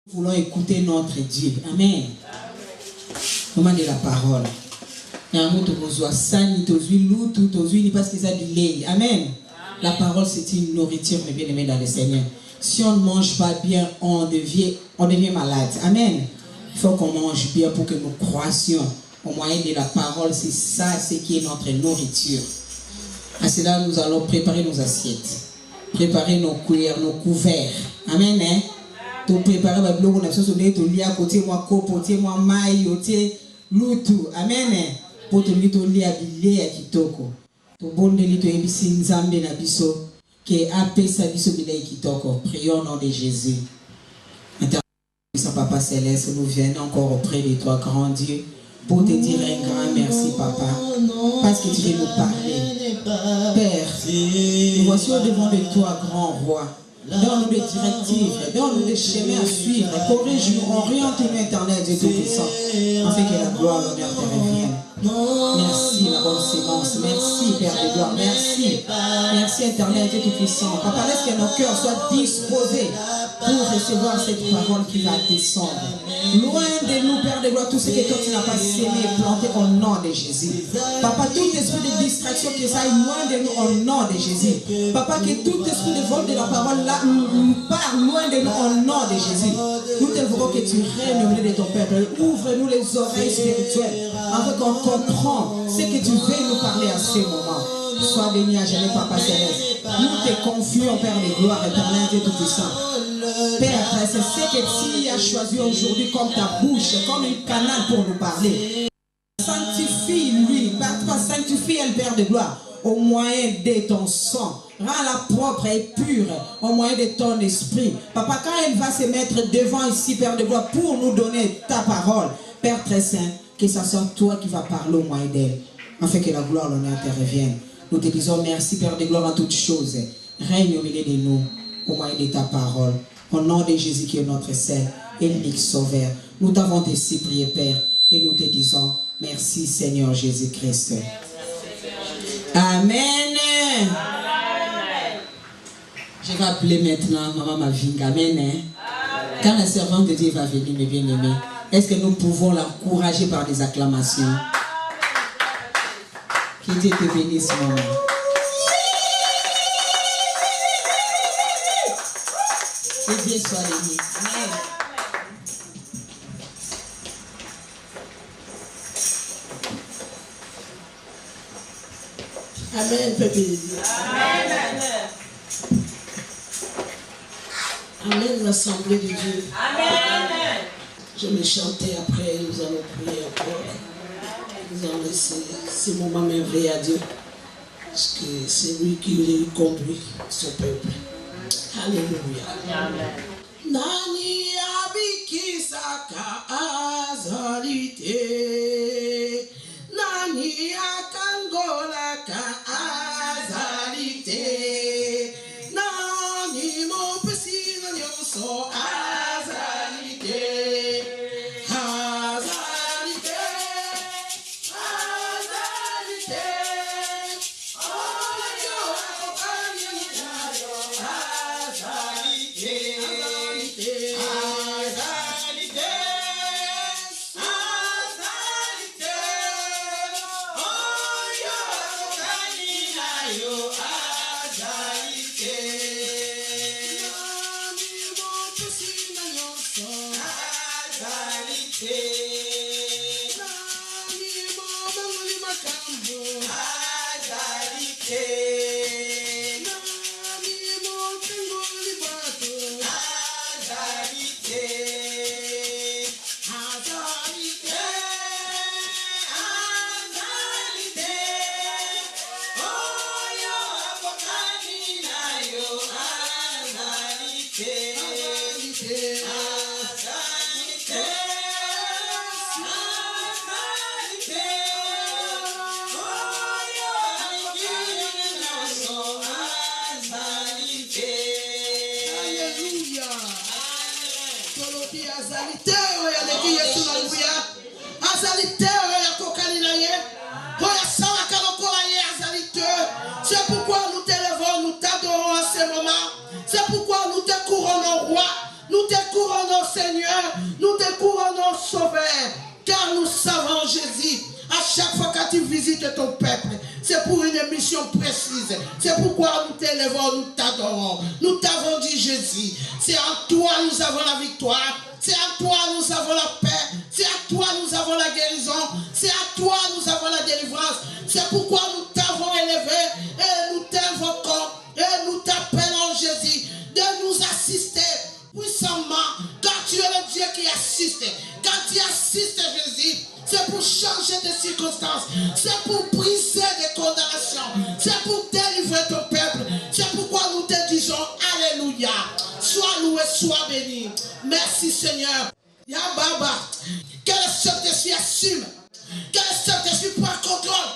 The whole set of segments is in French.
Nous voulons écouter notre Dieu. Amen. Moment de la parole. Amen. La parole, c'est une nourriture, mes bien-aimés dans le Seigneur. Si on ne mange pas bien, on devient malade. Amen. Il faut qu'on mange bien pour que nous croissions au moyen de la parole. C'est ça, ce qui est notre nourriture. À cela, nous allons préparer nos assiettes, préparer nos cuillères, nos couverts. Amen. Hein? Tout préparer ma bloc, on a besoin de tout lier à côté moi côté moi maille, côté lutu. Amen. Pour tout lier habillé à kitoko. Tout bon de lito ebisi nzambe na biso que apé sa biso bilei kitoko. Prions au nom de Jésus. Papa Céleste, nous venons encore auprès de toi, grand Dieu, pour te dire un grand merci, Papa, parce que tu veux nous parler. Père, nous voici au devant de toi, grand roi. Donne-nous des directives, donne-nous des chemins à suivre, corrige-nous, oriente-nous, éternel Dieu Tout-Puissant, afin que la gloire, l'honneur te revienne. Merci, la bonne séquence. Merci, Père de gloire. Merci. Merci, éternel Dieu Tout-Puissant. Papa, laisse que nos cœurs soient disposés pour recevoir cette parole qui va descendre. Loin de nous, Père de gloire, tout ce que toi tu n'as pas sémé et planté au nom de Jésus. Papa, tout esprit de distraction que ça aille loin de nous au nom de Jésus. Papa, que tout esprit de vol de la parole là nous parle loin de nous au nom de Jésus. Nous te voulons que tu règnes au milieu de ton peuple. Ouvre-nous les oreilles spirituelles afin qu'on comprenne ce que tu veux nous parler à ce moment. Sois béni à jamais, Papa Céleste. Nous te confions, Père de gloire, éternel Dieu Tout-Puissant. Père, c'est ce que tu as choisi aujourd'hui comme ta bouche, comme un canal pour nous parler. Sanctifie-lui, par toi, sanctifie-le, Père de gloire, au moyen de ton sang. Rends-la propre et pure, au moyen de ton esprit. Papa, quand elle va se mettre devant ici, Père de gloire, pour nous donner ta parole, Père très saint, que ce soit toi qui vas parler au moyen d'elle, afin que la gloire, l'honneur te revienne. Nous te disons merci, Père de gloire, en toutes choses. Règne au milieu de nous, au moyen de ta parole. Au nom de Jésus qui est notre Seigneur et l'unique Sauveur. Nous t'avons ainsi prié, Père, et nous te disons merci, Seigneur Jésus-Christ. Amen. Amen. Je vais appeler maintenant Maman Mavinga. Amen. Amen. Quand la servante de Dieu va venir, mes bien-aimés, est-ce que nous pouvons l'encourager par des acclamations? Que Dieu te bénisse, maman. Que Dieu soit béni. Amen. Amen, peuple. Amen. Amen, l'assemblée de Dieu. Amen. Je vais chanter après, nous allons prier encore. Nous allons laisser ce moment merveilleux à Dieu. Parce que c'est lui qui lui conduit son peuple. Alléluia. Amen. Nani abikisaka azalite, nani akangolaka azalite, nani mopesina nyoso azalite, azalite, azalite, oyo akokani nayo azalite. C'est pourquoi nous t'élevons, nous t'adorons à ce moment. C'est pourquoi nous te couronnons roi, nous te couronnons Seigneur. nous avons la victoire. C'est à toi nous avons la paix. C'est à toi nous avons la guérison. C'est à toi nous avons la délivrance. C'est pourquoi nous t'avons élevé et nous t'invoquons et nous t'appelons Jésus de nous assister puissamment. Car tu es le Dieu qui assiste. Quand tu assistes Jésus, c'est pour changer de circonstances. C'est pour briser des condamnations. C'est pour délivrer ton peuple. C'est pourquoi nous te disons Alléluia. Sois loué, sois béni. Merci Seigneur. Ya Baba. Que le Saint-Esprit assume. Que le Saint-Esprit prenne contrôle.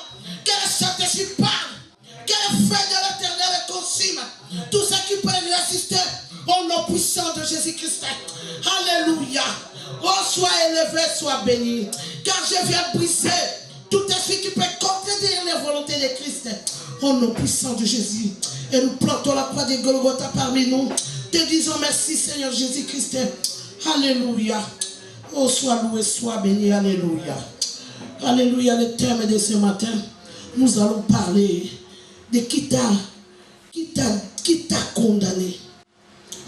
Que le Saint-Esprit parle. Que le feu de l'Éternel consume tout ce qui peut résister au nom puissant de Jésus-Christ. Alléluia. Oh, sois élevé, sois béni. Car je viens briser tout esprit qui peut contredire les volontés de Christ. Au nom puissant de Jésus. Et nous plantons la croix de Golgotha parmi nous. Te disons merci Seigneur Jésus-Christ. Alléluia. Oh, sois loué, sois béni. Alléluia. Alléluia. Le thème de ce matin, nous allons parler de qui t'a condamné.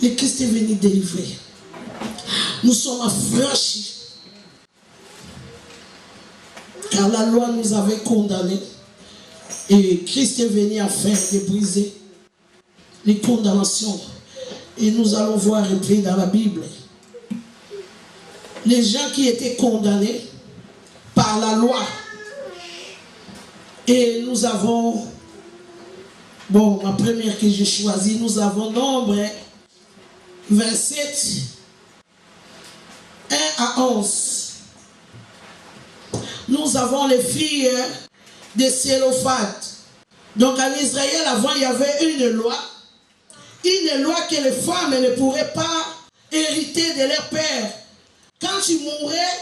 Le Christ est venu délivrer. Nous sommes affranchis. Car la loi nous avait condamnés. Et Christ est venu afin de briser les condamnations. Et nous allons voir un peu dans la Bible. Les gens qui étaient condamnés par la loi. Et nous avons, bon, ma première que j'ai choisie, nous avons Nombre 27, 1 à 11. Nous avons les filles de Sélophad. Donc en Israël, avant, il y avait une loi que les femmes ne pourraient pas hériter de leur père. Quand tu mourrais,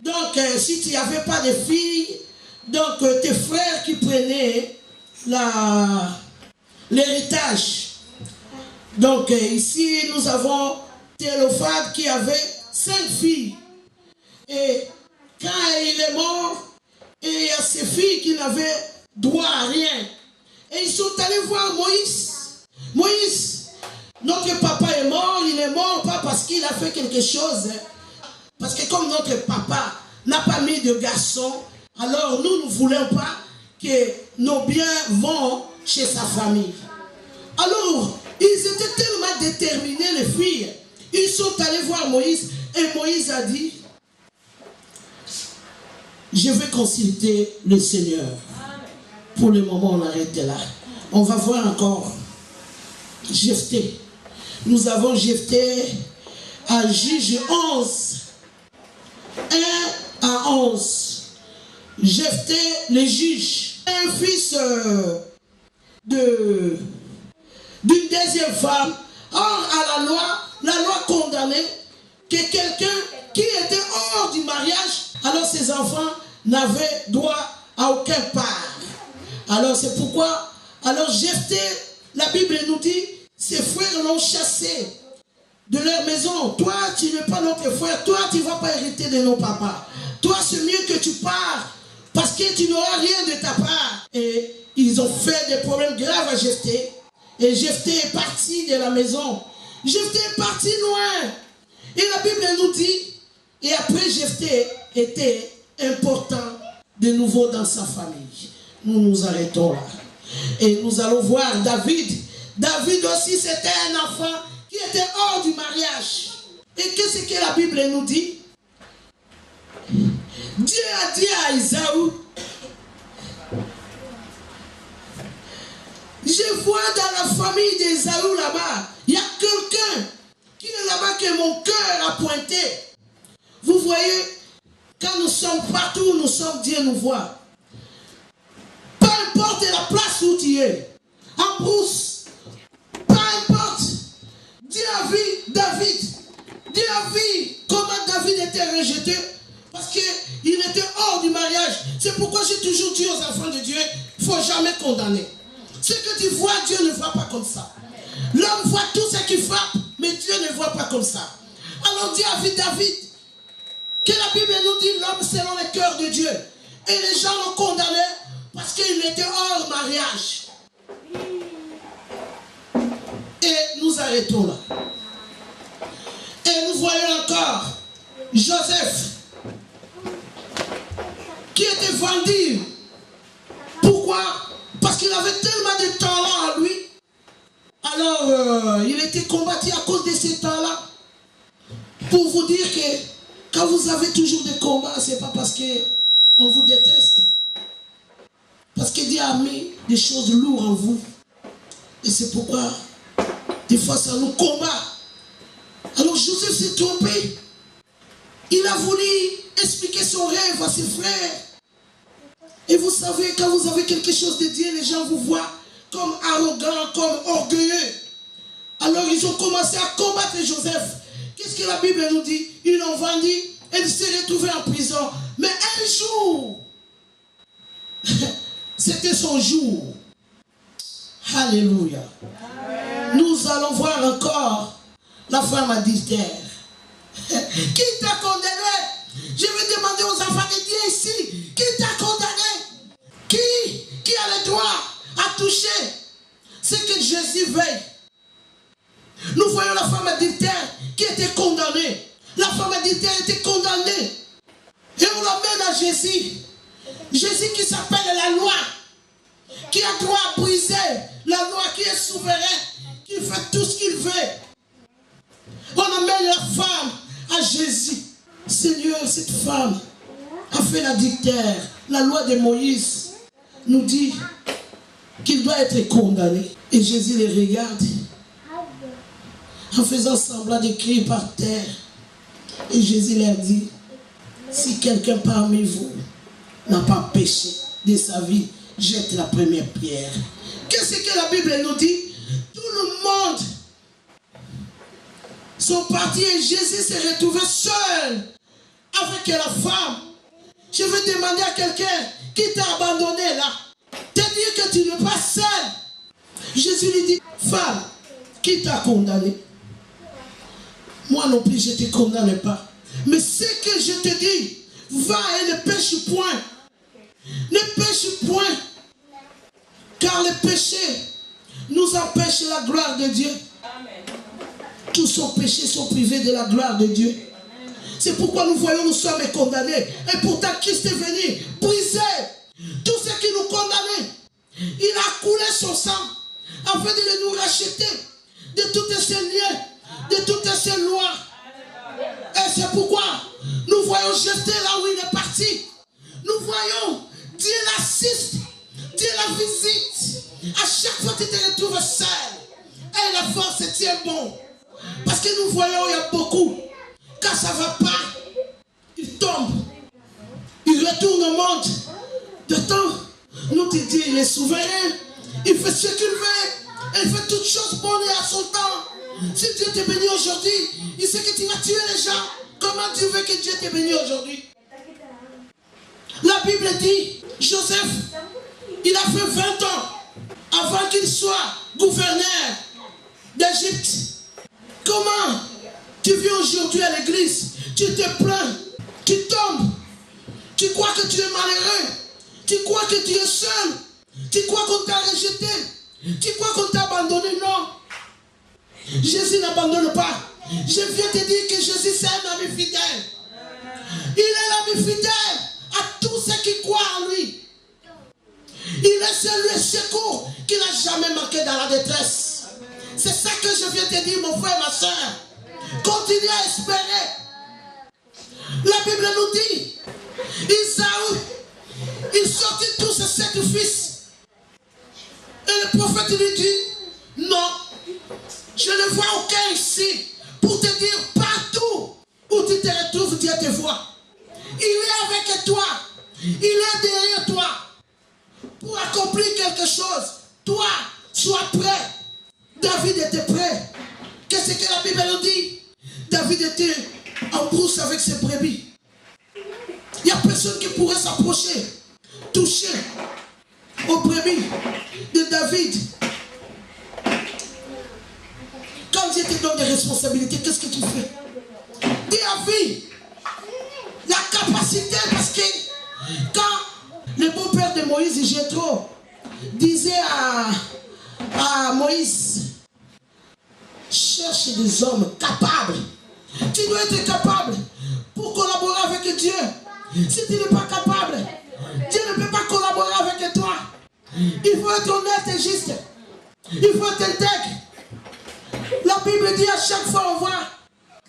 donc si tu n'avais pas de filles, donc tes frères qui prenaient l'héritage. Donc ici, nous avons Sélophad qui avait 5 filles. Et quand il est mort, et il y a ces filles qui n'avaient droit à rien. Et ils sont allés voir Moïse. Moïse, notre papa est mort, il est mort pas parce qu'il a fait quelque chose. Parce que comme notre papa n'a pas mis de garçon, alors nous ne voulons pas que nos biens vont chez sa famille. Alors, ils étaient tellement déterminés, les filles. Ils sont allés voir Moïse et Moïse a dit, je vais consulter le Seigneur. Pour le moment, on arrête là. On va voir encore Jephthé. Nous avons Jephthé à Juge 11. 1 à 11. Jephthé, le juge, un fils d'une deuxième femme. Or, à la loi condamnait que quelqu'un qui était hors du mariage, alors ses enfants n'avaient droit à aucun part. Alors c'est pourquoi, alors Jephthé, la Bible nous dit, ses frères l'ont chassé de leur maison. Toi, tu n'es pas notre frère. Toi, tu ne vas pas hériter de nos papas. Toi, c'est mieux que tu pars parce que tu n'auras rien de ta part. Et ils ont fait des problèmes graves à Jephthé. Et Jephthé est parti de la maison. Jephthé est parti loin. Et la Bible nous dit, et après Jephthé était important de nouveau dans sa famille. Nous nous arrêtons là. Et nous allons voir David. David aussi, c'était un enfant qui était hors du mariage. Et qu'est-ce que la Bible nous dit? Dieu a dit à Isaïe, je vois dans la famille d'Ésaü là-bas, il y a quelqu'un qui est là-bas que mon cœur a pointé. Vous voyez, quand nous sommes partout où nous sommes, Dieu nous voit. Peu importe la place où tu es, en brousse, peu importe, Dieu a vu David. Dieu a vu comment David était rejeté parce qu'il était hors du mariage. C'est pourquoi j'ai toujours dit aux enfants de Dieu, il ne faut jamais condamner. Ce que tu vois, Dieu ne voit pas comme ça. L'homme voit tout ce qu'il frappe, mais Dieu ne voit pas comme ça. Alors Dieu a vu David, que la Bible nous dit l'homme selon le cœur de Dieu. Et les gens l'ont condamné parce qu'il était hors mariage. Et nous arrêtons là. Et nous voyons encore Joseph qui était vendu. Pourquoi? Parce qu'il avait tellement de talent à lui. Alors, il était combattu à cause de ces talents. Pour vous dire que quand vous avez toujours des combats, ce n'est pas parce qu'on vous déteste. Parce que Dieu a mis des choses lourdes en vous. Et c'est pourquoi, des fois, ça nous combat. Alors, Joseph s'est trompé. Il a voulu expliquer son rêve à ses frères. Et vous savez, quand vous avez quelque chose de Dieu, les gens vous voient comme arrogant, comme orgueilleux. Alors, ils ont commencé à combattre Joseph. Qu'est-ce que la Bible nous dit? Ils l'ont vendu et il s'est retrouvé en prison. Mais un jour, c'était son jour. Alléluia. Nous allons voir encore la femme adultère. Qui t'a condamné? Je vais demander aux enfants de Dieu ici. Qui t'a condamné? Qui a le droit à toucher ce que Jésus veut? Nous voyons la femme adultère qui était condamnée. La femme adultère était condamnée. Et on l'amène à Jésus. Jésus qui s'appelle la loi. Qui a droit à briser la loi, qui est souverain. Qui fait tout ce qu'il veut. On amène la femme à Jésus. Seigneur, cette femme a fait l'adultère. La loi de Moïse nous dit qu'il doit être condamné. Et Jésus les regarde en faisant semblant de crier par terre. Et Jésus leur dit, si quelqu'un parmi vous n'a pas péché de sa vie, jette la première pierre. Qu'est-ce que la Bible nous dit? Tout le monde sont partis et Jésus s'est retrouvé seul avec la femme. Je vais demander à quelqu'un qui t'a abandonné là, te dire que tu n'es pas seul. Jésus lui dit, femme, qui t'a condamné? Moi non plus, je ne te condamne pas. Mais ce que je te dis, va et ne pêche point. Ne pêche point. Car le péché nous empêche la gloire de Dieu. Tous nos péchés sont privés de la gloire de Dieu. C'est pourquoi nous voyons nous sommes condamnés. Et pourtant Christ est venu briser tout ce qui nous condamnait. Il a coulé son sang afin de nous racheter de toutes ces liens, de toutes ces lois. Et c'est pourquoi nous voyons jeter là où il est parti. Nous voyons Dieu l'assiste, Dieu la visite. À chaque fois que tu te retrouves seul, et la force tient bon. Parce que nous voyons, il y a beaucoup. Quand ça ne va pas, il tombe. Il retourne au monde. De temps, nous te disons, il est souverain. Il fait ce qu'il veut. Il fait toutes choses bonnes et à son temps. Si Dieu te bénit aujourd'hui, il sait que tu vas tuer les gens. Comment tu veux que Dieu te bénisse aujourd'hui? La Bible dit, Joseph, il a fait 20 ans avant qu'il soit gouverneur d'Égypte. Comment tu viens aujourd'hui à l'église, tu te plains, tu tombes, tu crois que tu es malheureux, tu crois que tu es seul, tu crois qu'on t'a rejeté, tu crois qu'on t'a abandonné? Non. Jésus n'abandonne pas. Je viens te dire que Jésus c'est un ami fidèle. Il est l'ami fidèle à tous ceux qui croient en lui. Il est celui secours qui n'a jamais manqué dans la détresse. C'est ça que je viens te dire, mon frère, ma soeur. Continue à espérer. La Bible nous dit, Isaïe, il sortit tous ses 7 fils. Et le prophète lui dit, non, je ne vois aucun ici pour te dire partout où tu te retrouves, Dieu te voit. Il est avec toi. Il est derrière toi. Pour accomplir quelque chose, toi, sois prêt. David était prêt. Qu'est-ce que la Bible nous dit? David était en brousse avec ses brebis. Il n'y a personne qui pourrait s'approcher, toucher aux brebis de David. Quand Dieu te donne des responsabilités, qu'est-ce que tu fais? David, la capacité, parce que quand le beau-père de Moïse, Jéthro, disait à Moïse, cherche des hommes capables Tu dois être capable pour collaborer avec Dieu. Si tu n'es pas capable, Dieu ne peut pas collaborer avec toi. Il faut être honnête et juste. Il faut être intègre. La Bible dit à chaque fois on voit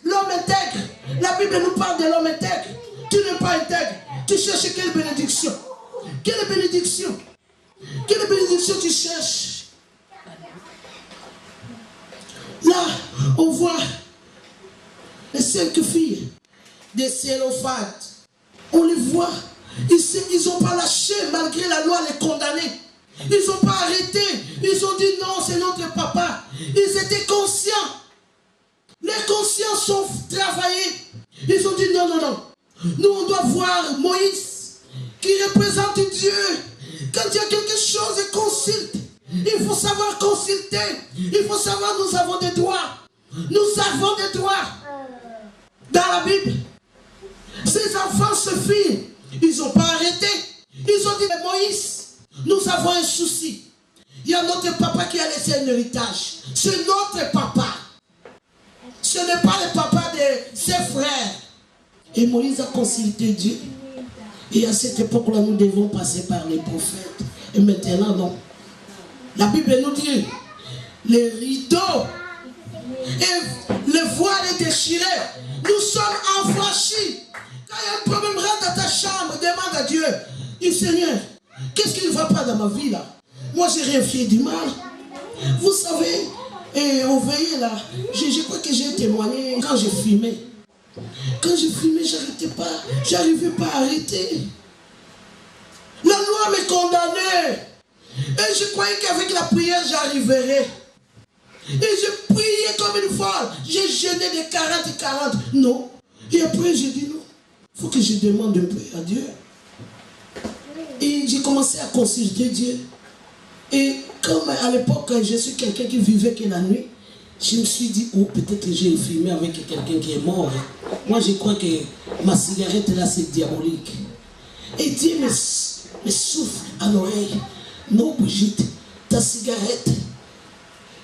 l'homme intègre. La Bible nous parle de l'homme intègre. Tu n'es pas intègre. Tu cherches quelle bénédiction? Quelle bénédiction? Quelle bénédiction tu cherches? Là, on voit les 5 filles des Célophates. On les voit. Ils n'ont pas lâché malgré la loi les condamner. Ils n'ont pas arrêté. Ils ont dit non, c'est notre papa. Ils étaient conscients. Les conscients sont travaillés. Ils ont dit non, non, non. Nous, on doit voir Moïse qui représente Dieu. Quand il y a quelque chose, il consulte. Il faut savoir consulter. Il faut savoir, nous avons des droits. Nous avons des droits. Dans la Bible, ces enfants, ces filles, ils n'ont pas arrêté. Ils ont dit, Moïse, nous avons un souci. Il y a notre papa qui a laissé un héritage. C'est notre papa. Ce n'est pas le papa de ses frères. Et Moïse a consulté Dieu. Et à cette époque-là, nous devons passer par les prophètes. Et maintenant, non. La Bible nous dit, les rideaux et les voiles déchirés, nous sommes enfranchis. Quand il y a un problème, rentre dans ta chambre, demande à Dieu. Et Seigneur, qu'est-ce qui ne va pas dans ma vie là? Moi, j'ai rien fait du mal. Vous savez, et on veillait là. Je crois que j'ai témoigné quand j'ai fumé. Quand j'ai fumé, j'arrivais pas à arrêter. La loi me condamnait. Et je croyais qu'avec la prière, j'arriverais. Et je priais comme une folle. J'ai jeûné de 40. Non. Et après, j'ai dit non. Il faut que je demande un peu à Dieu. Et j'ai commencé à consulter Dieu. Et comme à l'époque, je suis quelqu'un qui vivait que la nuit, je me suis dit, oh, peut-être que j'ai fumé avec quelqu'un qui est mort. Moi, je crois que ma cigarette là, c'est diabolique. Et Dieu me souffle à l'oreille. Non, Brigitte, ta cigarette,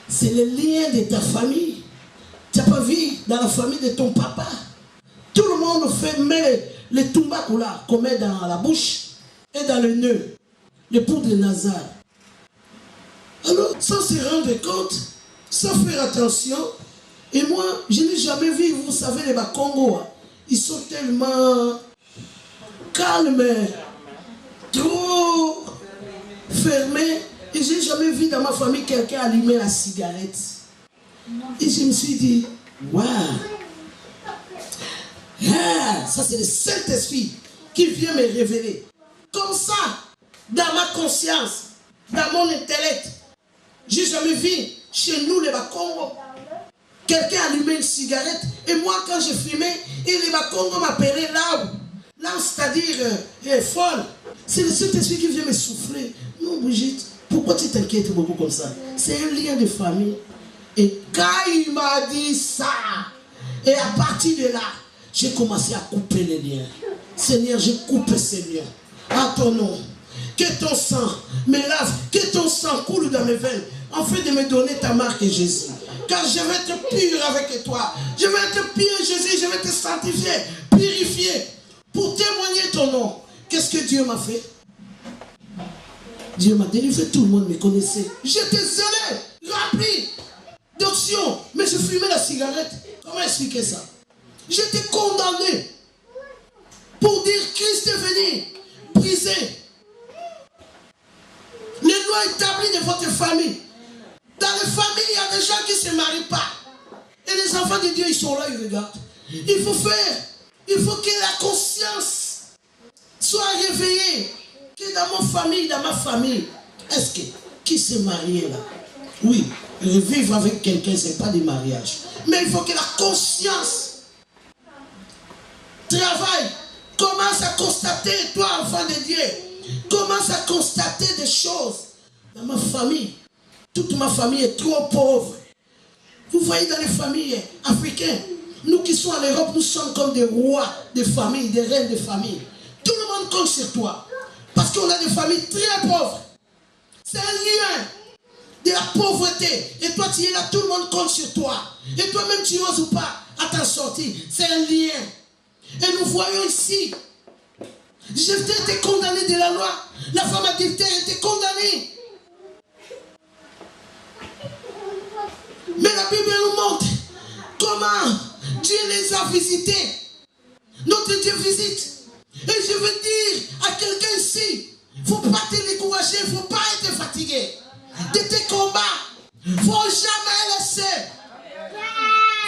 c'est le lien de ta famille. Tu n'as pas vu dans la famille de ton papa. Tout le monde fait mais les tumbacou là, qu'on met dans la bouche et dans le nœud, les poudres de Nazar. Alors, sans se rendre compte, sans faire attention, et moi, je n'ai jamais vu, vous savez, les Bakongo, ils sont tellement calmes, trop fermés, et je n'ai jamais vu dans ma famille quelqu'un allumer la cigarette. Et je me suis dit, waouh, ah, ça c'est le Saint-Esprit qui vient me révéler. Comme ça, dans ma conscience, dans mon intellect, j'ai jamais vu chez nous les Bakongo quelqu'un allumer une cigarette. Et moi, quand je fumais, et les Bakongo m'appelaient l'âme, c'est-à-dire folle. C'est le Saint-Esprit qui vient me souffler. Non, Brigitte, pourquoi tu t'inquiètes beaucoup comme ça? C'est un lien de famille. Et quand il m'a dit ça, et à partir de là, j'ai commencé à couper les liens. Seigneur, j'ai coupé ces liens. À ton nom, que ton sang me lave, que ton sang coule dans mes veines, afin de me donner ta marque, Jésus. Car je vais être pur avec toi. Je vais être pur, Jésus, je vais te sanctifier, purifier, pour témoigner ton nom. Qu'est-ce que Dieu m'a fait? Dieu m'a délivré, tout le monde me connaissait. J'étais zélé, rempli d'options, mais je fumais la cigarette. Comment expliquer ça? J'étais condamné pour dire Christ est venu briser les lois établies de votre famille. Dans les familles, il y a des gens qui ne se marient pas. Et les enfants de Dieu, ils sont là, ils regardent. Il faut faire, il faut que la conscience soit réveillée. Que dans ma famille, est-ce que qui s'est marié là? Oui, vivre avec quelqu'un, ce n'est pas du mariage. Mais il faut que la conscience travaille. Commence à constater, toi, enfant de Dieu. Commence à constater des choses. Dans ma famille, toute ma famille est trop pauvre. Vous voyez dans les familles africaines, nous qui sommes en Europe, nous sommes comme des rois de famille, des reines de famille. Tout le monde compte sur toi. Parce qu'on a des familles très pauvres. C'est un lien de la pauvreté. Et toi, tu es là, tout le monde compte sur toi. Et toi-même, tu n'oses pas à ta sortie. C'est un lien. Et nous voyons ici, Jephthé était condamné de la loi. La femme adultère était condamnée. Mais la Bible nous montre comment Dieu les a visités. Notre Dieu visite. Et je veux dire à quelqu'un ici, il ne faut pas te décourager, il ne faut pas être fatigué de tes combats. Il ne faut jamais laisser.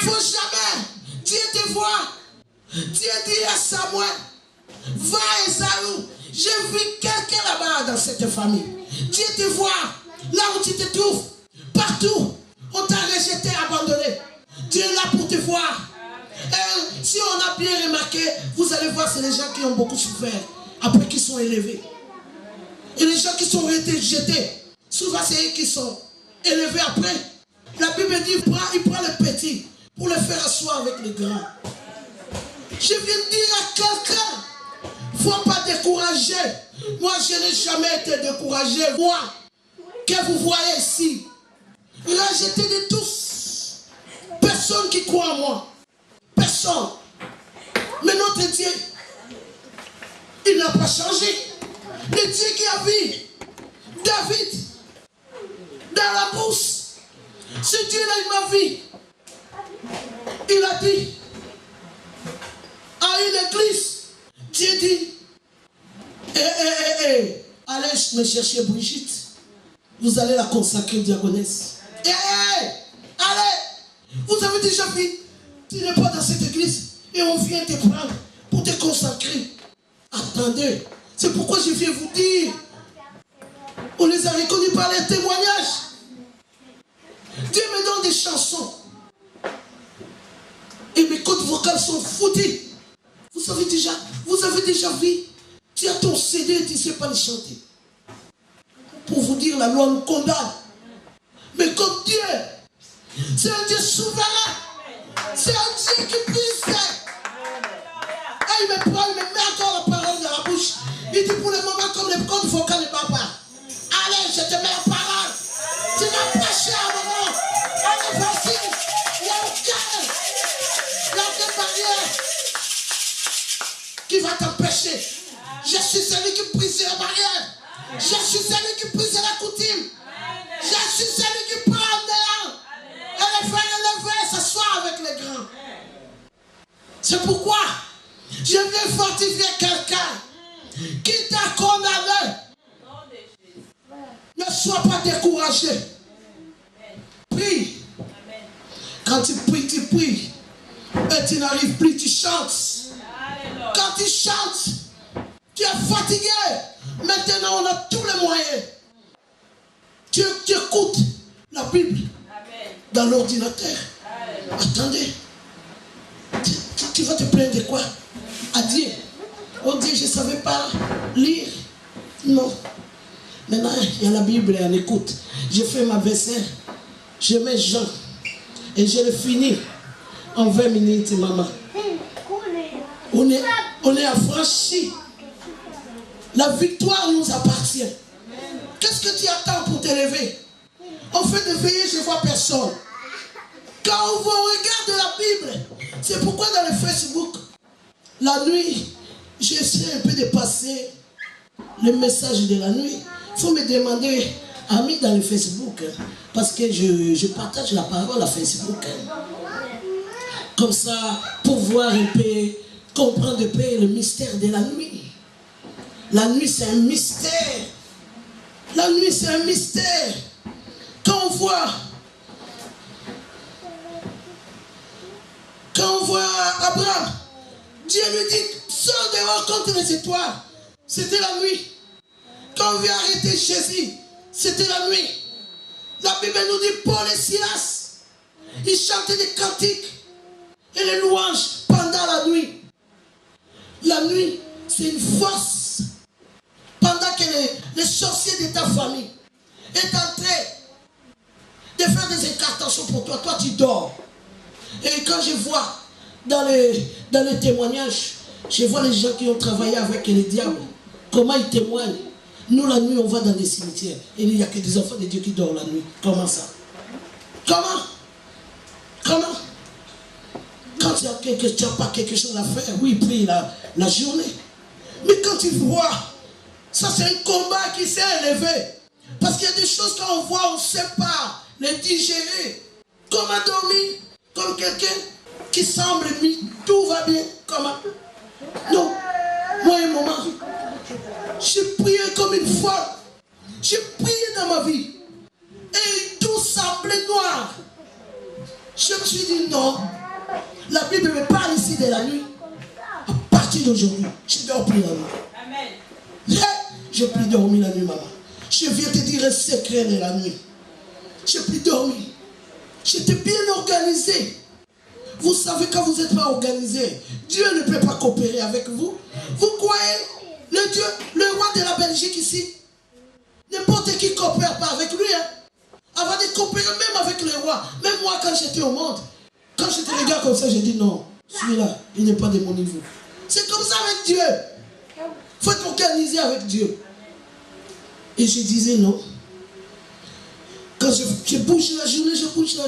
Il ne faut jamais. Dieu te voit. Dieu dit à Samuel, va Esaü, j'ai vu quelqu'un là-bas dans cette famille. Dieu te voit là où tu te trouves. Partout, on t'a rejeté, abandonné. Dieu est là pour te voir. Et si on a bien remarqué, vous allez voir, c'est les gens qui ont beaucoup souffert après qu'ils sont élevés. Et les gens qui sont rejetés, souvent c'est eux qui sont élevés après. La Bible dit, il prend le petit pour le faire asseoir avec les grands. Je viens de dire à quelqu'un, il ne faut pas décourager. Moi, je n'ai jamais été découragé. Moi, que vous voyez ici, rejeté de tous. Personne qui croit en moi. Personne. Mais notre Dieu, il n'a pas changé. Le Dieu qui a vu David dans la brousse, ce Dieu-là, il m'a vu. Il a dit à une église, Dieu dit, allez me chercher Brigitte, vous allez la consacrer diaconesse. Allez, vous avez déjà vu, tu n'es pas dans cette église et on vient te prendre pour te consacrer. Attendez, c'est pourquoi je viens vous dire, on les a reconnus par les témoignages. Dieu me donne des chansons et mes cordes vocales sont foutues. Vous avez déjà vu, tu as ton CD et tu ne sais pas le chanter. Pour vous dire, la loi nous condamne. Mais comme Dieu, c'est un Dieu souverain. C'est un Dieu qui puisse. Et il me prend, il me met encore la parole dans la bouche. Il dit pour le moment, comme les cordes vocales ne battent pas. Allez, je te mets la parole. Tu vas prêcher à un moment. Allez, vas-y. Il n'y a aucune barrière qui va t'empêcher. Je suis celui qui brise la barrière. Je suis celui qui brise la coutume. Je suis celui qui prend le néant et les faire élever, s'asseoir avec les grands. C'est pourquoi je viens fortifier quelqu'un qui t'a condamné. Ne sois pas découragé. Prie. Quand tu pries. Et tu n'arrives plus, tu chantes. Quand tu chantes, tu es fatigué. Maintenant, on a tous les moyens. Tu écoutes la Bible dans l'ordinateur. Attendez. Tu vas te plaindre de quoi? À Dieu. Oh Dieu, je ne savais pas lire. Non. Maintenant, il y a la Bible et on écoute. Je fais ma vaisselle. Je mets Jean. Et je le finis en 20 minutes, maman. On est affranchis. La victoire nous appartient. Qu'est-ce que tu attends pour te lever? En fait de veiller, je ne vois personne. Quand on regarde la Bible, c'est pourquoi dans le Facebook, la nuit, j'essaie un peu de passer le message de la nuit. Il faut me demander, ami dans le Facebook, parce que je partage la parole à Facebook. Comme ça, pour voir un peu, comprendre un peu le mystère de la nuit. La nuit, c'est un mystère. La nuit, c'est un mystère. Quand on voit Abraham, Dieu lui dit, sors dehors contre les étoiles. C'était la nuit. Quand on vient arrêter Jésus, c'était la nuit. La Bible nous dit, Paul et Silas, ils chantaient des cantiques et les louanges pendant la nuit. La nuit, c'est une force. Pendant que les sorciers de ta famille est en train de faire des incantations pour toi, toi tu dors. Et quand je vois dans les témoignages, je vois les gens qui ont travaillé avec les diables, comment ils témoignent. Nous la nuit on va dans des cimetières et il n'y a que des enfants de Dieu qui dorment la nuit. Comment ça? Comment? Quand tu n'as pas quelque chose à faire, oui, prie la journée. Mais quand tu vois, ça c'est un combat qui s'est élevé. Parce qu'il y a des choses qu'on voit, on ne sait pas les digérer. Comme endormi, comme quelqu'un qui semble mis, tout va bien. Comment? Non. Moi, un moment, j'ai prié comme une folle. J'ai prié dans ma vie. Et tout semblait noir. Je me suis dit non. La Bible me parle ici de la nuit. À partir d'aujourd'hui, je dois prier la nuit. Amen. Je prie dormir la nuit, maman. Je viens te dire un secret de la nuit. Je prie dormir. J'étais bien organisé. Vous savez, quand vous n'êtes pas organisé, Dieu ne peut pas coopérer avec vous. Vous croyez le Dieu, le roi de la Belgique ici, n'importe qui ne coopère pas avec lui. Hein. Avant de coopérer même avec le roi, même moi quand j'étais au monde, quand je te regarde comme ça, je dis non, celui-là, il n'est pas de mon niveau. C'est comme ça avec Dieu. Il faut être organisé avec Dieu. Et je disais non. Quand je bouge la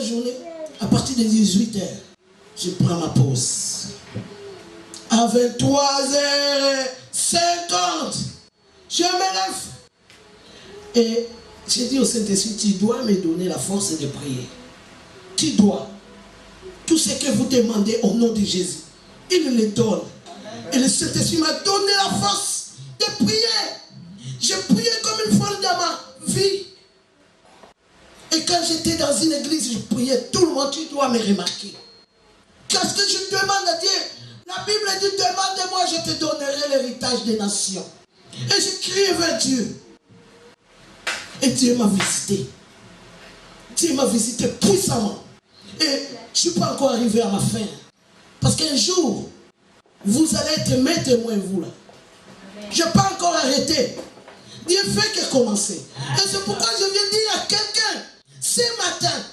journée, à partir de 18h, je prends ma pause. À 23h50, je me lève. Et j'ai dit au Saint-Esprit, tu dois me donner la force de prier. Tu dois. Tout ce que vous demandez au nom de Jésus, il le donne. Et le Saint-Esprit m'a donné la force de prier. J'ai prié comme une folle dans ma vie. Et quand j'étais dans une église, je priais, tout le monde, tu dois me remarquer. Qu'est-ce que je demande à Dieu? La Bible dit, demande-moi, je te donnerai l'héritage des nations. Et j'ai crié vers Dieu. Et Dieu m'a visité. Dieu m'a visité puissamment. Et je ne suis pas encore arrivé à ma fin. Parce qu'un jour, vous allez être mes témoins, vous là. Je n'ai pas encore arrêté. Dieu fait que commencer. Et c'est pourquoi je viens dire à quelqu'un, ce matin,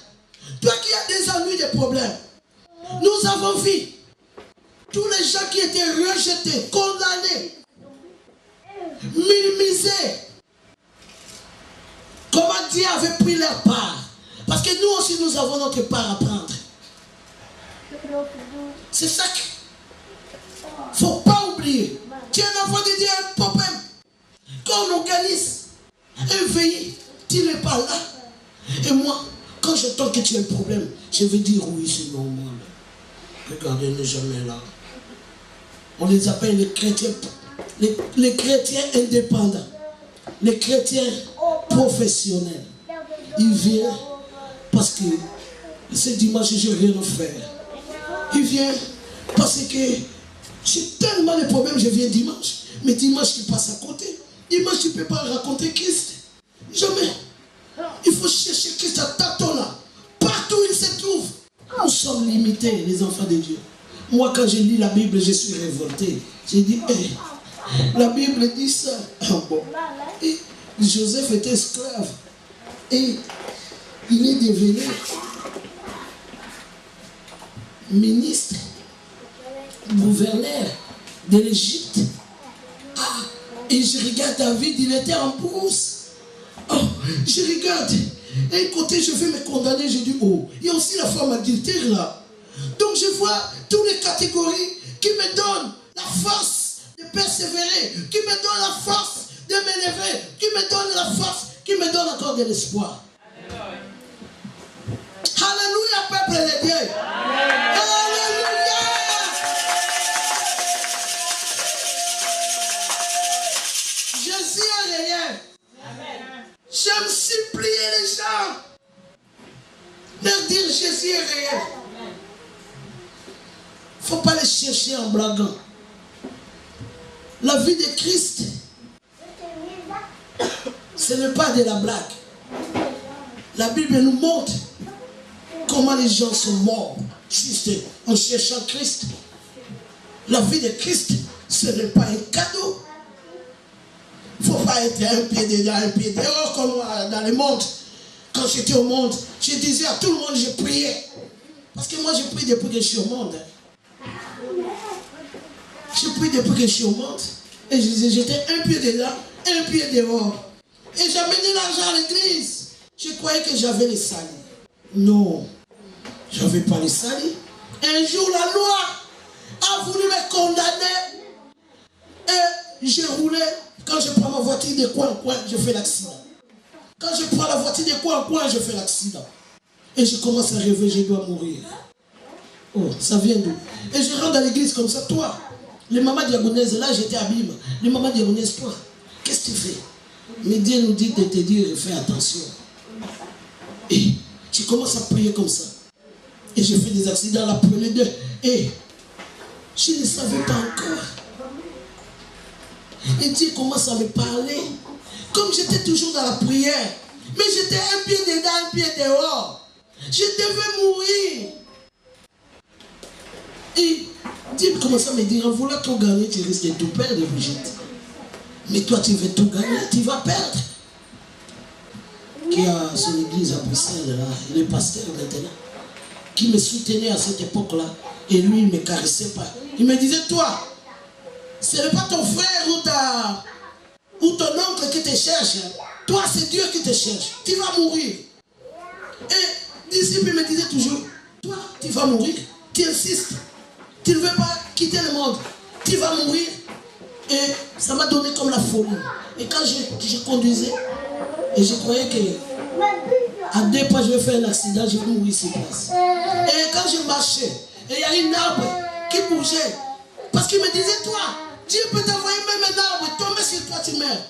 toi qui as des ennuis, des problèmes, nous avons vu tous les gens qui étaient rejetés, condamnés, minimisés. Comment Dieu avait pris leur part. Parce que nous aussi, nous avons notre part à prendre. C'est ça qu'il ne faut pas oublier. Tu es un enfant de Dieu, un problème. Quand on organise un veillée, tu n'es pas là. Et moi, quand j'entends que tu as un problème, je vais dire oui, c'est normal. Regardez, on n'est jamais là. On les appelle les chrétiens, les chrétiens indépendants, les chrétiens professionnels. Ils viennent parce que ce dimanche, je n'ai rien à faire. Ils viennent parce que j'ai tellement de problèmes, je viens dimanche. Mais dimanche, tu passes à côté. Dimanche, tu ne peux pas raconter Christ. Jamais. Il faut chercher Christ à tâtonnant. Partout où il se trouve. Nous sommes limités, les enfants de Dieu. Moi, quand je lis la Bible, je suis révolté. J'ai dit, hey, la Bible dit ça. Bon. Et Joseph était esclave. Et il est devenu ministre, gouverneur de l'Égypte. Ah, et je regarde David, il était en brousse. Oh, je regarde. D'un côté, je vais me condamner. Je dis, oh, il y a aussi la femme adultère là. Donc je vois toutes les catégories qui me donnent la force de persévérer, qui me donnent la force de m'élever, qui me donnent la force, qui me donnent encore de l'espoir. Alléluia, peuple de Dieu. Alléluia. Jésus est réel. J'aime supplier les gens. Leur dire Jésus est réel. Il ne faut pas les chercher en blaguant. La vie de Christ, ce n'est pas de la blague. La Bible nous montre comment les gens sont morts juste en cherchant Christ. La vie de Christ, ce n'est pas un cadeau. Il ne faut pas être un pied dedans, un pied dehors comme dans le monde. Quand j'étais au monde, je disais à tout le monde, je priais. Parce que moi, je prie depuis que je suis au monde. Je prie depuis que je suis au monde. Et je disais, j'étais un pied dedans, un pied dehors. Et j'amenais l'argent à l'église. Je croyais que j'avais les salis. Non, je n'avais pas les salis. Un jour, la loi a voulu me condamner. Et j'ai roulé. Quand je prends ma voiture de coin en coin, je fais l'accident. Quand je prends la voiture de coin en coin, je fais l'accident. Et je commence à rêver, je dois mourir. Oh, ça vient d'où? Et je rentre dans l'église comme ça. Toi, les mamans diagonaises, là j'étais à Bim. Les mamans diagonaises, toi, qu'est-ce que tu fais? Mais Dieu nous dit de te dire, fais attention. Et je commence à prier comme ça. Et je fais des accidents là pour les deux. Et je ne savais pas encore. Et Dieu commence à me parler. Comme j'étais toujours dans la prière. Mais j'étais un pied dedans, un pied dehors. Je devais mourir. Et Dieu commence à me dire, en voulant tout gagner, tu risques de tout perdre, Brigitte. Mais toi, tu veux tout gagner, tu vas perdre. Qui a son église à Bruxelles, là, il est pasteur maintenant, qui me soutenait à cette époque-là, et lui, il ne me caressait pas. Il me disait, toi, ce n'est pas ton frère ou ton oncle qui te cherche. Toi, c'est Dieu qui te cherche. Tu vas mourir. Et disciple me disait toujours, toi, tu vas mourir. Tu insistes. Tu ne veux pas quitter le monde. Tu vas mourir. Et ça m'a donné comme la folie. Et quand je conduisais, et je croyais que à 2 pas je vais faire un accident, je vais mourir sur place. Et quand je marchais, et il y a une arbre qui bougeait. Parce qu'il me disait, toi, Dieu peut t'envoyer même un arbre, tomber sur toi, tu meurs.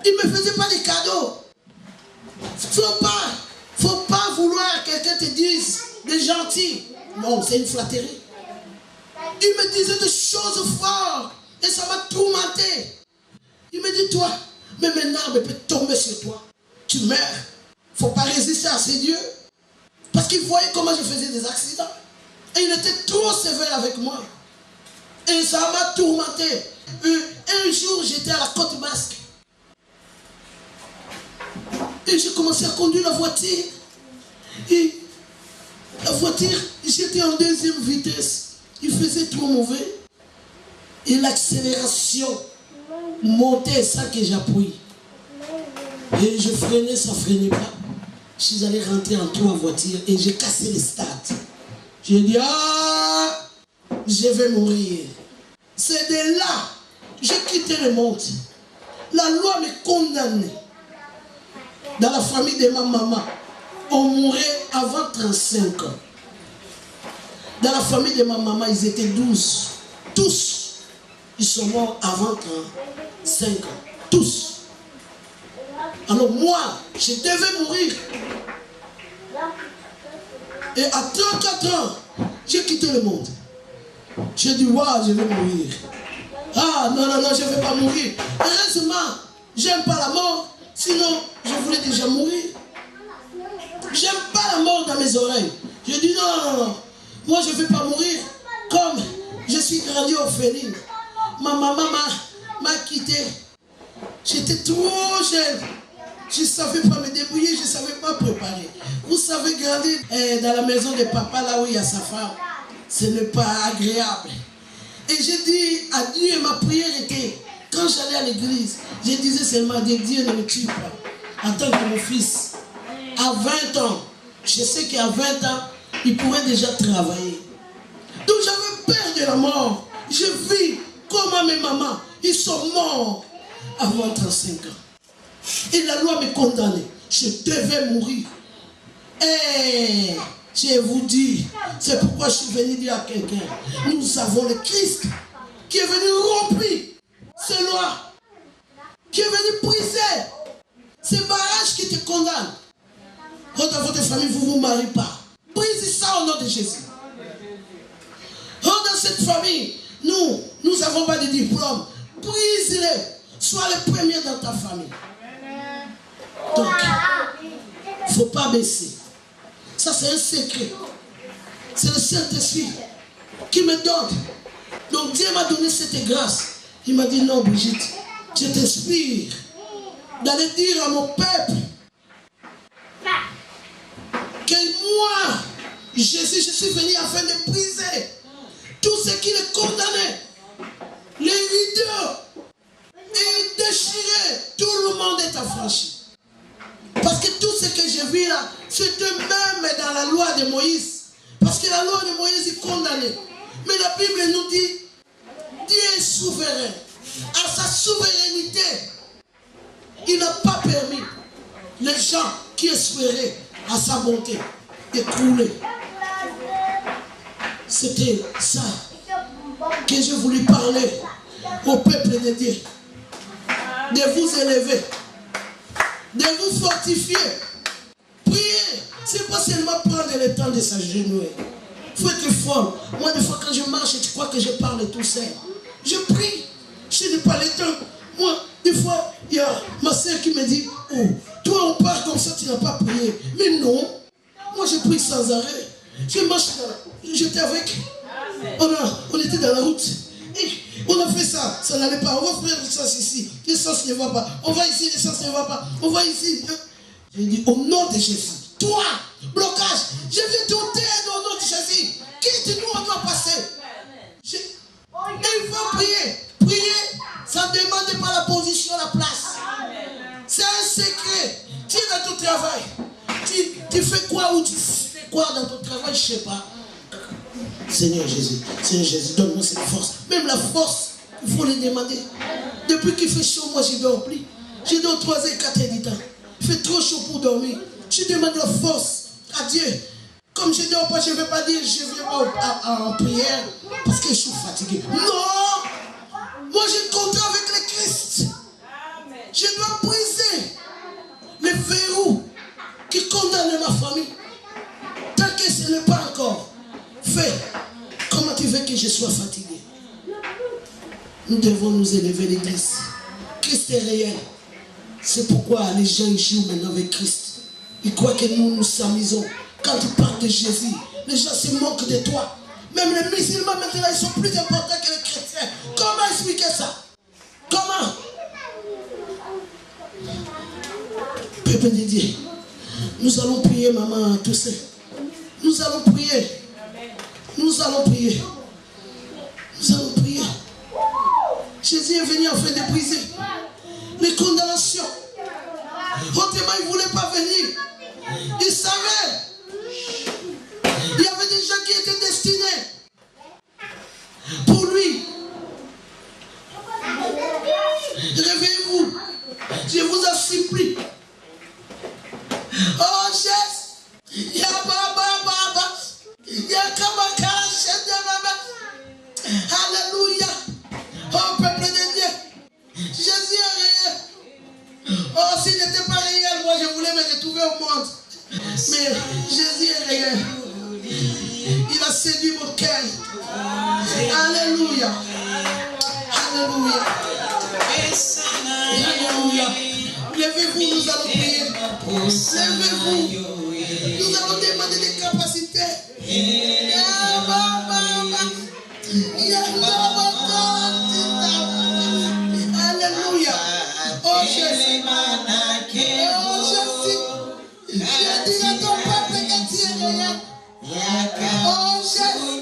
Il ne me faisait pas des cadeaux. Faut pas vouloir que quelqu'un te dise des gentils. Non, c'est une flatterie. Il me disait des choses fortes. Et ça m'a tourmenté. Il me dit, toi, même un arbre peut tomber sur toi. Tu meurs. Il ne faut pas résister à ces dieux. Parce qu'il voyait comment je faisais des accidents. Et il était trop sévère avec moi. Et ça m'a tourmenté. Un jour, j'étais à la Côte Basque. Et j'ai commencé à conduire la voiture. Et la voiture, j'étais en 2e vitesse. Il faisait trop mauvais. Et l'accélération montait sans que j'appuie. Et je freinais, ça ne freinait pas. Je suis allé rentrer en 3 voitures et j'ai cassé les stades. J'ai dit, ah, je vais mourir. C'est de là, j'ai quitté le monde. La loi me condamnait. Dans la famille de ma maman, on mourait avant 35 ans. Dans la famille de ma maman, ils étaient 12. Tous. Ils sont morts avant 35 ans. Tous. Alors moi, je devais mourir. Et à 34 ans, j'ai quitté le monde. J'ai dit, waouh, je vais mourir. Ah, non, non, non, je ne vais pas mourir. Heureusement, j'aime pas la mort. Sinon, je voulais déjà mourir. J'aime pas la mort dans mes oreilles. J'ai dit, non, non, non. Moi, je ne vais pas mourir. Comme je suis grandi orpheline. Ma maman m'a quitté. J'étais trop jeune. Je ne savais pas me débrouiller, je ne savais pas préparer. Vous savez, grandir dans la maison de papa, là où il y a sa femme, ce n'est pas agréable. Et j'ai dit à Dieu, ma prière était, quand j'allais à l'église, je disais seulement, Dieu ne me tue pas. En tant que mon fils, à 20 ans, je sais qu'à 20 ans, il pourrait déjà travailler. Donc j'avais peur de la mort. Je vis comment mes mamans, ils sont morts avant 35 ans. Et la loi me condamnait. Je devais mourir. Et je vous dis, c'est pourquoi je suis venu dire à quelqu'un, nous avons le Christ qui est venu rompre ces lois, qui est venu briser ces barrages qui te condamnent. Quand dans votre famille, vous ne vous mariez pas, brisez ça au nom de Jésus. Quand dans cette famille, nous n'avons pas de diplôme, brise-les, sois le premier dans ta famille. Donc, il ne faut pas baisser. Ça, c'est un secret. C'est le Saint-Esprit qui me donne. Donc, Dieu m'a donné cette grâce. Il m'a dit, non, Brigitte, je t'inspire d'aller dire à mon peuple que moi, Jésus, je suis venu afin de briser tout ce qui les condamnait, les rideaux, et déchirer. Tout le monde est affranchi. Parce que tout ce que j'ai vu là, c'était même dans la loi de Moïse. Parce que la loi de Moïse, il espérer à sa bonté écrouler. C'était ça que je voulais parler au peuple de Dieu. De vous élever, de vous fortifier. Priez, c'est pas seulement prendre le temps de s'agenouiller. Il faut être fort. Moi, des fois, quand je marche, tu crois que je parle tout seul. Je prie. Je n'ai pas le temps. Moi, des fois, il y a ma soeur qui me dit, oh, toi, on part comme ça, tu n'as pas prié. Mais non. Moi, je prie sans arrêt. Je marche, j'étais avec. On était dans la route. Et on a fait ça, ça n'allait pas. On va faire l'essence ici. L'essence ne va pas. On va ici, l'essence ne va pas. On va ici. J'ai dit, au nom de Jésus, toi, blocage, je viens t'ôter au nom de Jésus. Quitte-nous, on doit passer. Il faut prier. Prier, ça ne demande pas la position, la place. C'est un secret. Tu es dans ton travail. Tu fais quoi ou tu fais quoi dans ton travail, je ne sais pas. Seigneur Jésus, donne-moi cette force. Même la force, il faut le demander. Depuis qu'il fait chaud, moi je dors plus. Je dors 3 et 4 heures du temps. Il fait trop chaud pour dormir. Je demande la force à Dieu. Comme je ne dors pas, je ne vais pas dire je viens en prière parce que je suis fatigué. Non! Moi j'ai contrat avec le Christ. Je dois briser les verrous qui condamnent ma famille. Tant que ce n'est pas encore fait, comment tu veux que je sois fatigué? Nous devons nous élever l'église. Christ est réel. C'est pourquoi les gens jouent maintenant avec Christ. Ils croient que nous nous s'amusons. Quand tu parles de Jésus, les gens se moquent de toi. Même les musulmans maintenant, ils sont plus importants que les chrétiens. Comment expliquer ça? Comment? Peuple de Dieu, nous allons prier, maman Toussaint. Nous allons prier. Nous allons prier. Nous allons prier. Jésus est venu afin de briser les condamnations. Autrement, il ne voulait pas venir. Il savait. Il y avait des gens qui étaient destinés pour lui. Réveillez-vous. Je vous en supplie. Oh, Jésus. Alléluia. Oh, peuple de Dieu. Jésus est réel. Oh, s'il n'était pas réel, moi je voulais me retrouver au monde. Mais Jésus est réel. Il a séduit mon cœur. Alléluia. Alléluia. Alléluia. Levez-vous, nous allons prier. Levez-vous. Nous allons demander des capacités. Alléluia. Oh Jésus. Oh Jésus. J'ai dit à ton peuple que tu es réel. Oh Jésus.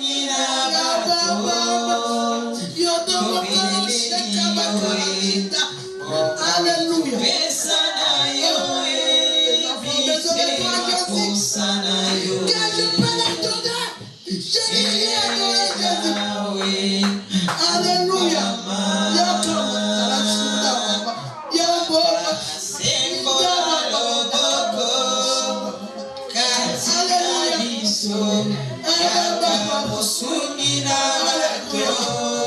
Alléluia. Alléluia.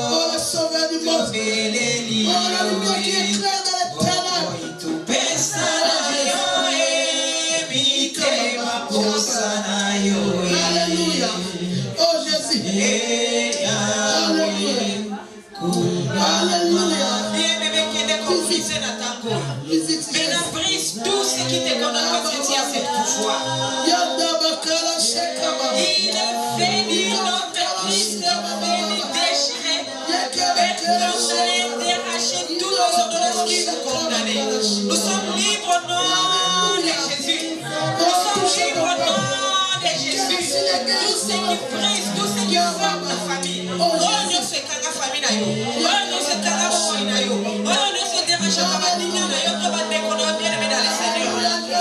Oh, le sauveur du monde. Oh, la lumière qui éclaire dans les Alléluia. Oh Jésus. Alléluia. Alléluia. Maintenant, brise tout ce qui te condamne parce que tu as cette foi. Il est venu notre Christ de nous déchirer. Maintenant, j'allais déracher tous nos ordonnances qui nous condamnent. Nous sommes libres au nom de Jésus. Nous sommes libres au nom de Jésus. Tout ce qui brise, tout ce qui forme la famille. Oh, nous se caga famille na yo. Oh, nous se caga boy na yo. Oh, nous se dérache à la ligne na yo. Comme on est bien aimé dans le Seigneur.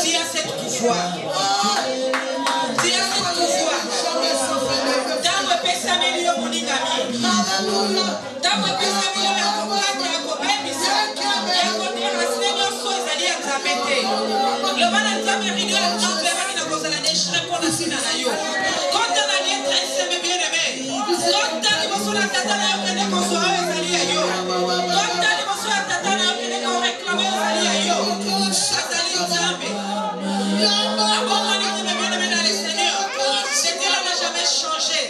Tu as cette pouvoir. Tu as cette pouvoir. Dans le Pessamé, il y a mon igami. Dans le Pessamé, il y a mon igami. Il y a mon igami. mete. Le bananza me réunit à grand père qui n'a cause la déchirée pour la sina na yo. Quand on a les très bien aimé. Quand on a besoin de tata na yo que ne consomme ezali ya yo. Quand on a besoin de tata na yo que ne qu'on réclame ezali ya yo. Azali nzambe. Avant on dit bien aimé dans le Seigneur. C'était là n'a jamais changé.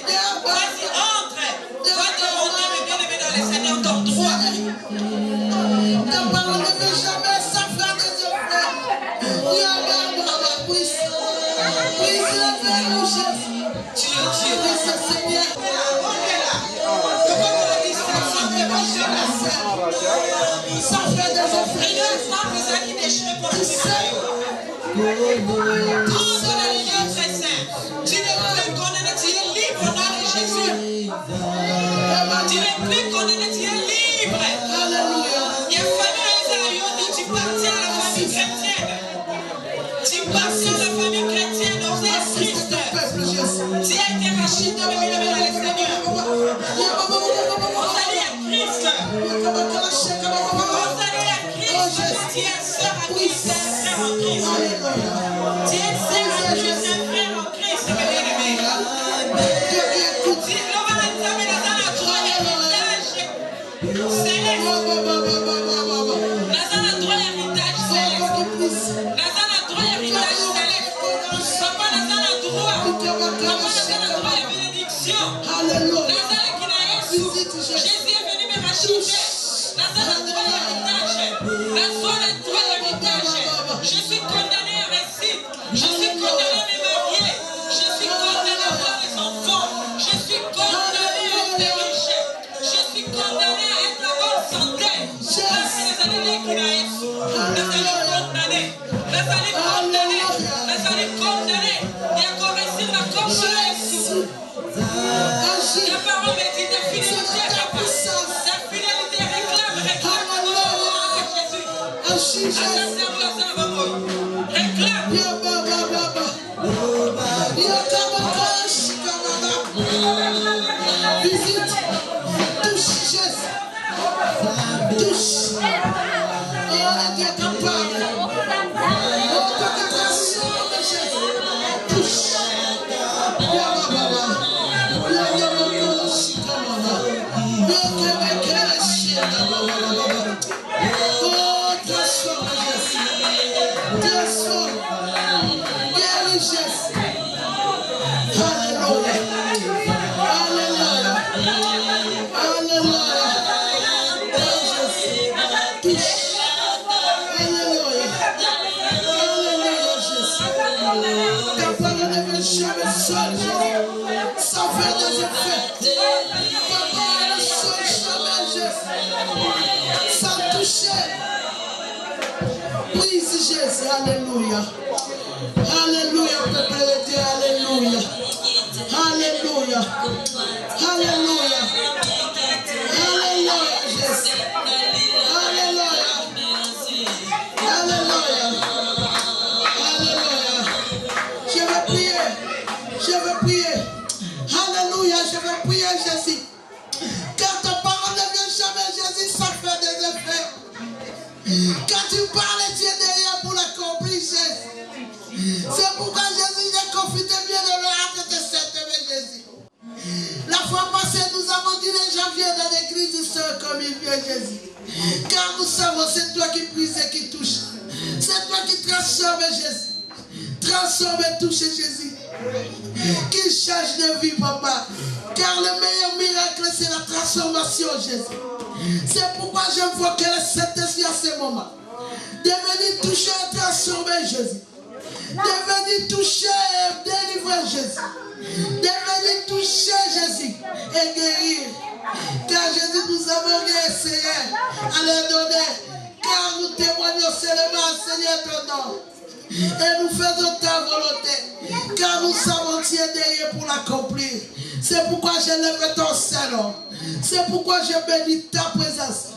Vas-y entre. Va te rentrer bien aimé dans le Seigneur ton droit. Ta parole ne veut jamais s'en faire des effets. Alléluia. Alléluia, peuple de Dieu. Alléluia. Alléluia. Alléluia. Alléluia, Jésus. Alléluia. Alléluia. Alléluia. Je vais prier. Je vais prier. Alléluia. Je vais prier, Jésus. Quand ta parole ne vient jamais, Jésus, ça fait des effets. Quand tu parles, tu es derrière pour l'accomplir, Jésus. C'est pourquoi Jésus, j'ai confité bien de l'art de cette Jésus. La fois passée, nous avons dit les gens viennent dans l'église du Seigneur comme il vient, Jésus. Car nous savons, c'est toi qui puise et qui touche. C'est toi qui transforme, Jésus. Transforme et touche, Jésus. Qui change de vie, papa. Car le meilleur miracle, c'est la transformation, Jésus. C'est pourquoi j'invoque le Saint-Esprit à ce moment. De venir toucher et transformer Jésus. De venir toucher et délivrer Jésus. De venir toucher Jésus et guérir. Car Jésus, nous avons essayé à le donner. Car nous témoignons seulement, Seigneur, ton nom. Et nous faisons ta volonté. Car nous savons que tu es derrière pour l'accomplir. C'est pourquoi je lève ton Seigneur. C'est pourquoi je bénis ta présence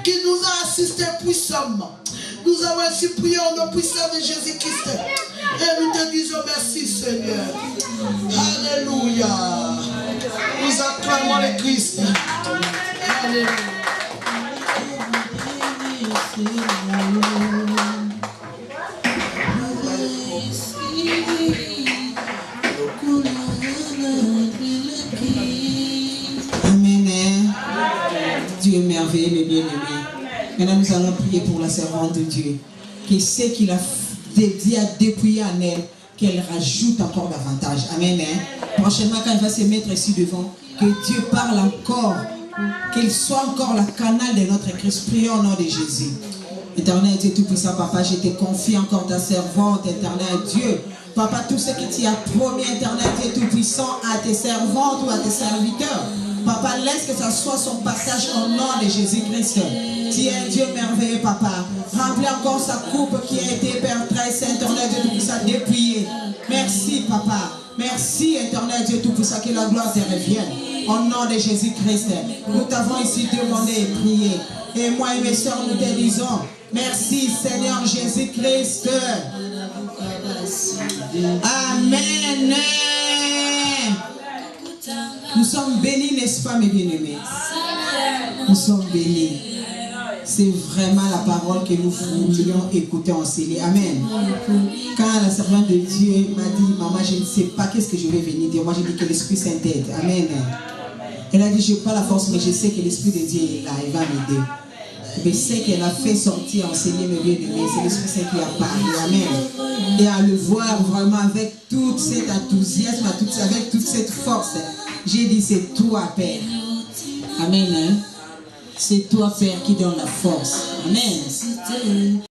qui nous a assistés puissamment. Nous avons ainsi prié au nom puissant de Jésus-Christ. Et nous te disons merci, Seigneur. Alléluia. Nous acclamons le Christ. Alléluia. Dieu est merveilleux, mes bien-aimés. Maintenant, nous allons prier pour la servante de Dieu. Que ce qu'il a dit à dépouiller en elle, qu'elle rajoute encore davantage. Amen. Prochainement, quand elle va se mettre ici devant, que Dieu parle encore, qu'elle soit encore la canal de notre Christ. Prions au nom de Jésus. Éternel Dieu Tout-Puissant, Papa, je te confie encore ta servante, éternel Dieu. Papa, tout ce que tu as promis, éternel Dieu Tout-Puissant, à tes servantes ou à tes serviteurs. Papa, laisse que ça soit son passage au nom de Jésus-Christ. Tu es un Dieu merveilleux, Papa. Remplis encore sa coupe qui a été, Père très saint, éternel Dieu Tout-Puissant, dépouillée. Merci, Papa. Merci, éternel Dieu Tout-Puissant, que la gloire te revienne. Au nom de Jésus-Christ, nous t'avons ici demandé et prié. Et moi et mes soeurs, nous te disons, merci, Seigneur Jésus-Christ. Amen. Nous sommes bénis, n'est-ce pas, mes bien-aimés? Nous sommes bénis. C'est vraiment la parole que nous voulions écouter en scellé. Amen. Quand la servante de Dieu m'a dit, maman, je ne sais pas qu'est-ce que je vais venir dire. Moi, j'ai dit que l'Esprit Saint t'aide. Amen. Elle a dit, je n'ai pas la force, mais je sais que l'Esprit de Dieu est là. Il va m'aider. Mais ce qu'elle a fait sortir en scellé, mes bien-aimés, c'est l'Esprit Saint qui a parlé. Amen. Et à le voir vraiment avec tout cet enthousiasme, avec toute cette force, j'ai dit, c'est toi, Père. Amen. C'est toi, Père, qui donne la force. Amen.